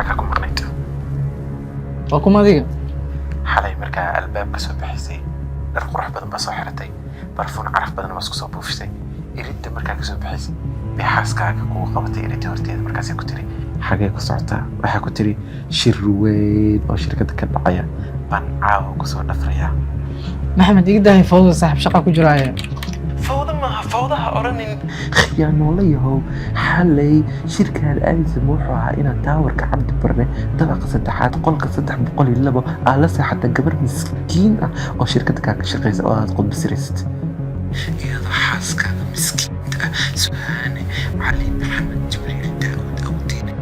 كاكو مقنيت وكم هذه حالي مركا الباب كسو بحيسي القروح بدن بسو حرتي برفون عرف بدن بسكو سو بوفسي إريد مركا كسو بحيسي بحاس كاكو قبطي إريد هورتي مركاسي كتري حاجة كسعتا وحا كتري شروين أو شركة كالبعايا بان عاو كسو نفريا محمد يقدر يفوز صاحب شقة كجراية فوضى ما فوضها أورنين خيانو ليهو حالي شركة الآليس موحوها إنا تاور كعبد برني طبق صدحات قولك صدح بقولي اللبو آلسي حتى قبر مسكين أو شركة كاك شقيس أو هتقول بسريست إذا حاسك مسكين سبحاني علي محمد جبريل داود أو ديني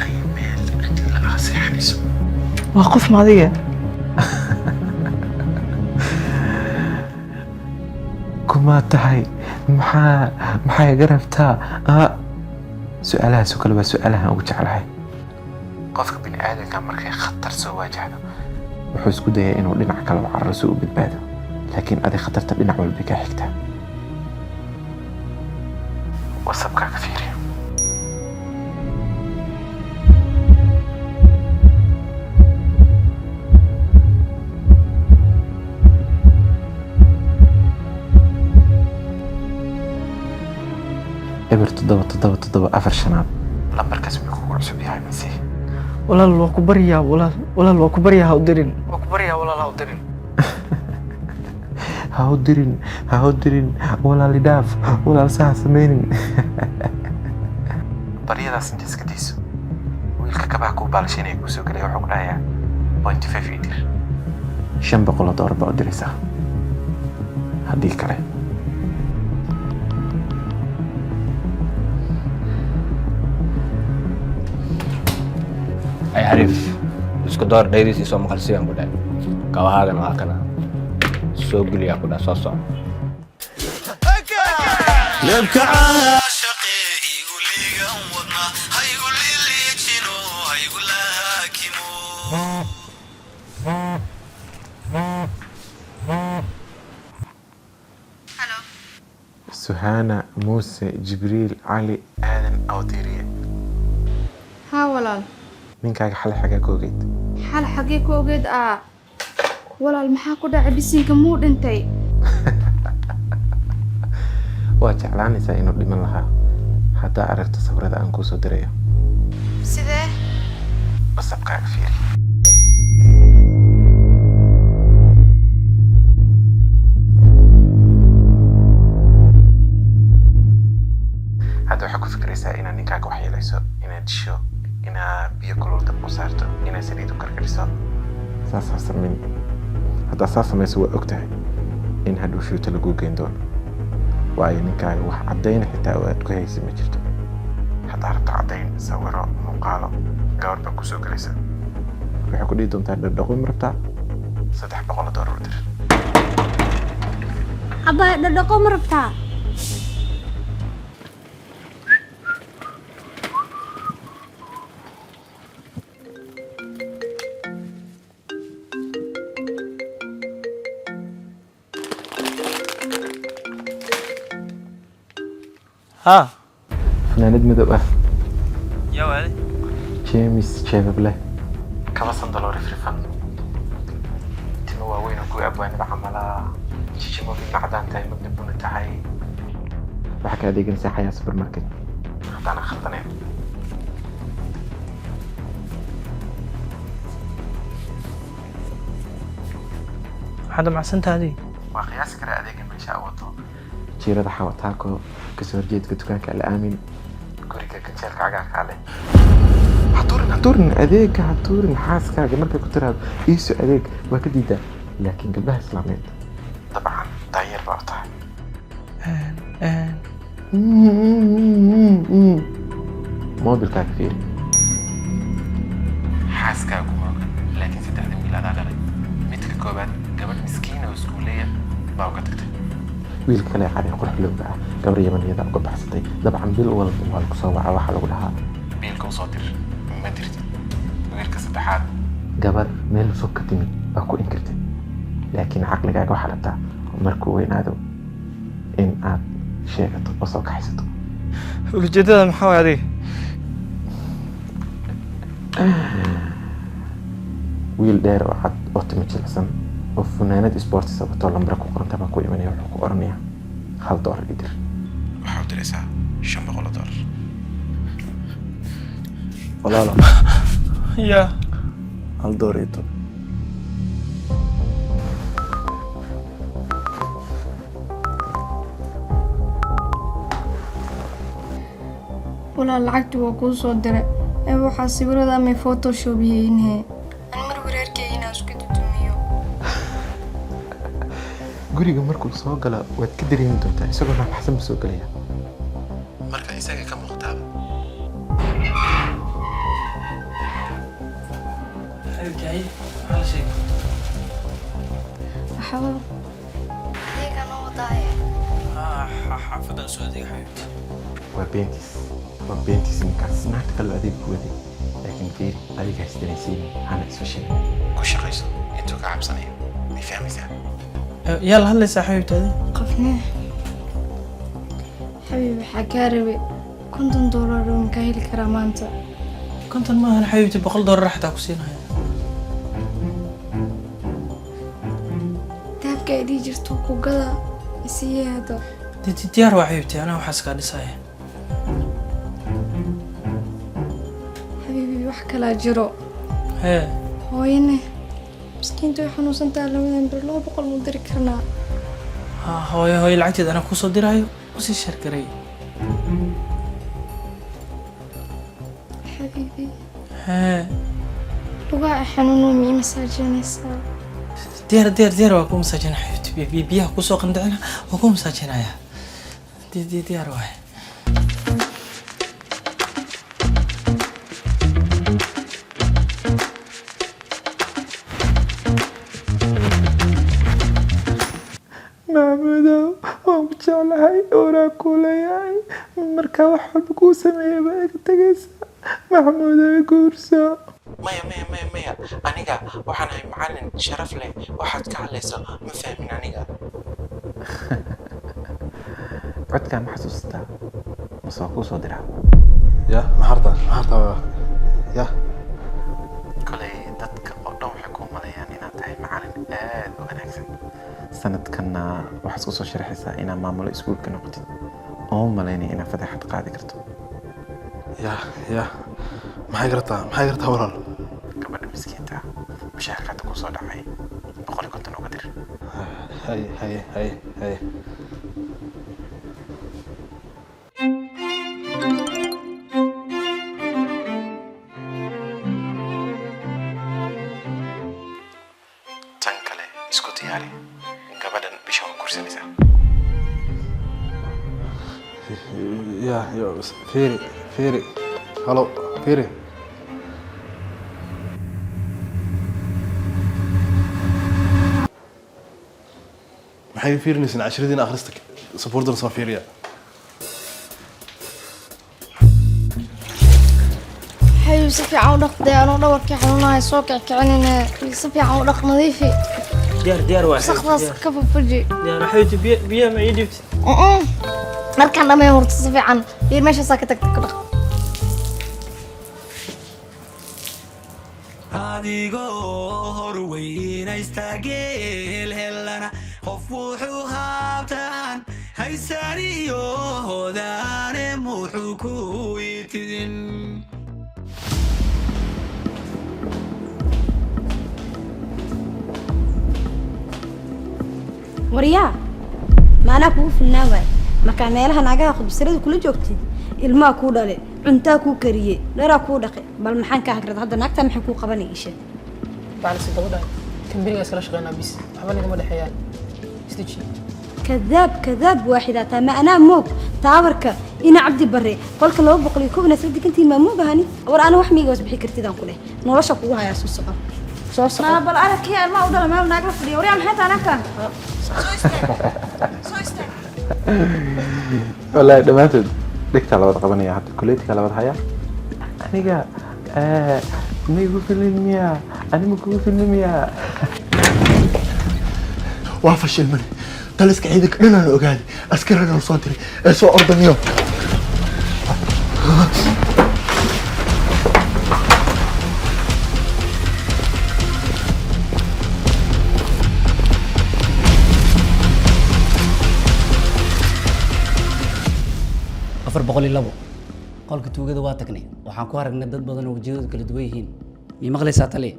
أي ميل عند الآسي حنسو وقف ماضية كما تهي محا قربتا سؤالها سؤال وسؤالها وجعلها قفك بني آدم كان مركي خطر سو واجهنا وحوس كده إنه لنا كلا عرسو وبتباده لكن أدي خطرت لنا والبكا حكتها وسبكا كثير إبر تضبط أفر شناب لمبر كسبي كوكو عسو بيهاي منسيه ولا الوكبريا ولا الوكبريا هودرين وكبريا ولا هودرين هودرين ولا لداف ولا لساها سمينين بريدا سنجيس كديسو ويلك كباكو بالشين يكوسو كلي وحوق لها بوينت فيف يدير شن بقول دور بقدرسها هديك كلي أي عارف isku door dheeriisii soo maqalsiyan ku dhahay kawahaagana waa kana soo geliya ku dhahay soo soco لبك عاشقي يقول لي قوضنا هيقول لي تشينو هيقول لها كيمو هلو سهانة موسى جبريل علي آدم أوديرية ها ولا من كاك حل حاجة كوجيت حال حقيقة وجد ولا المحاكو دا عبسين كمود انتي وجعلانيسا inuu dhiman lahaa haddaa aragto sawirada aan kuu soo dirayo sidee wasabkaaga fiiri hadda waxaa ku fikiraysaa inaad ninkaaga wax yeelayso inaad disho inaad biyo kulul dab u saarto inaad saliid u karkariso saas ha samayn haddaa saas samayso waa og tahay in hadhow shuuta laguu geyn doono waayo ninkaaga wax caddayn xitaa oo aad ku haysa ma jirto haddaa rabto caddayn sawiro muuqaalo gabar baa kusoo gelaysa waxay ku dhihi doontaa dhardhaqo ma rabtaa $300 u dir abaa dhadhaqo ma rabtaa ها fanaanad madow ah يا ولد jeemis jeebab leh kaba sandalo rifrifan timo waaweyn oo kuwii abwaanada camalaa jijimo midna caddaan tahay midna buna tahay waxaa ka adeeganaysaa xayaa supermarket haddaan khaldanayn هذا مع سنتادي waa qiyaasi karaa adeega meesha wato jiirada xawataako kasoo horjeedka dukaanka alaamin guriga ganjeelka cagaarka leh hatuurin adeega hatuurin xaaskaaga markay ku tiraado iiso adeeg waa ka diidaa laakiin gabdhaha islaameed dabcan daayar baa u tahay moobilkaaga fiiri xaaskaagu moogan laakiin saddexda wiilaadaa dhalay midka koobaad gabadh miskiina oo iskuuleya baa uga tagtay wiilka kale cali qurux lowga ah gabar yamaniyada uga baxsatay dabcan bil walba waa lagu soo waca waxaa lagu dhahaa biilka usoo dir ma dirtid wiilka saddexaad gabar meel fog ka timid baa ku inkirtay laakiin caqligaaga waxaa rabtaa markuu weynaado in aad sheegato oo soo kaxaysato ujeedada maxaa waay adiga wiil dheer oo cad oo timo jilicsan oo funaanad sports sabato lambar ku qoranta baa ku imanaya wuxuu ku oranaya $1 idir waxa uu diraysaa $500 walaalo ya $1 ito walaal lacagtu waa kuu soo diray ee waxaa sawirada ama photoshop yihiin aan mar wareerkayna isku dudumiyo guriga markuu soo gala waad ka dareemi doontaa isagoo naxsan soo galaya marka isaga ka muuqtaa halkay hal shay waxaa adeega noo wadaaye xaafadan soo adeeg xaybti waa beentis ninkaas naagta kale adeeg ku waday laakiin fiiri adiga haystanaysiin hana isu sheegin ku shaqayso intuu ka cabsanayo may fahmaysaa yaa la hadlaysaa xaybtaadi qofne xabiib waxaa kaa rabay $50 oo ka heli karaa maanta konton maahan xaybti $100 xataa ku siinaya dahabka ay dhii jirto ku gada isiiyee hadda diyaar waa xaybti anaa waxaas kaa dhisaya xabiibi wax kalaa jiro hee hooyane miskiinta way xanuunsantaa labadan bir $200 muu diri karnaa hooyo lacagteeda anaa kusoo diraayo usii shargaray xabiibi hee lugaa ay xanuuno mii masaajinaysaa diyaar waa ku masaajina xaybti biyaha kusoo qandicina waa ku masaajinaya diyaar waay maxamuudow waan ku jeclahay oraa kuleeyahay markaa wax walba kuu sameeya baa iga tegaysaa maxamuudow guurso maya aniga waxaan ahay macallin sharaf leh waxaad ka hadlayso ma fahmin aniga codkaan ma xasuustaa mase waa kuu soo diraa ya maxarta ya kolay dadka oo dhan waxay kuu maleeyaan inaad tahay macallin aad u wanaagsan sanadkanna waxaad isku soo sharaxaysaa inaad maamulo iskuulka noqotid oo malaynaya inaad fadeexad qaadi karto ya maxay gartaa walaal gabadha miskiinta mushaharkaada kuu soo dhacay $150 uga dir haye tan kale isku diyaari gabadhan bisha waa kursanaysaa ya fiiri halo fiiri maxay fiirinaysan casharadiin akhrista sabuurdan soo fiiriya xabiib si fiican u dhaqdee anuu dhabarkii xanuunahay soo kickicinine si fiican u dhaq nadiifi diyaar waa wasaqdaas ka fafaji diyaar xaybti biyaha ma ii dhibtid markaan dhamay horta si fiican fiir meeshaasaa ka tagta ka dhaq adigoo horweynaysta geel helana qof wuxuu haabtaan haysaniyo hodaane muxuu ku itidin waryaa maanaa kugu filnaan waay markaa meelaha naagaha khudbasarada kula joogtid ilmaha kuu dhale cuntaa kuu kariye dharaa kuu dhaqe bal maxaan kaa hagrad hadda naagtaa maxay kuu qabanay isha baalisi gabadha kambiriga iskala shaqeynaa bis waxba nagama dhexeeyaan isdeji كذاب واحد تا ما أنا موج تاورك إنا عبد بري قولك لو بقولي كوب ناس بدك أنتي ما موج هني ورا أنا وحمي جوز بحكي كرتي كله نورش قوها يا سوس ما بل أنا كي ما أقدر ما ناقل فري وريا محيط أنا كان والله دمانتد دكتا لبد قبنيا حتى كليتك لبد هيا أنيقا ميقو في المياه أنا ميقو في المياه وافش المني تلسك عيدك لنا الأوغادي أسكرنا وصادري سو أردنيو 402 qolka tuugada waa tagnay waxaan ku aragnay dad badan oo wajiyadooda kala duwan yihiin mii maqlaysaa taliya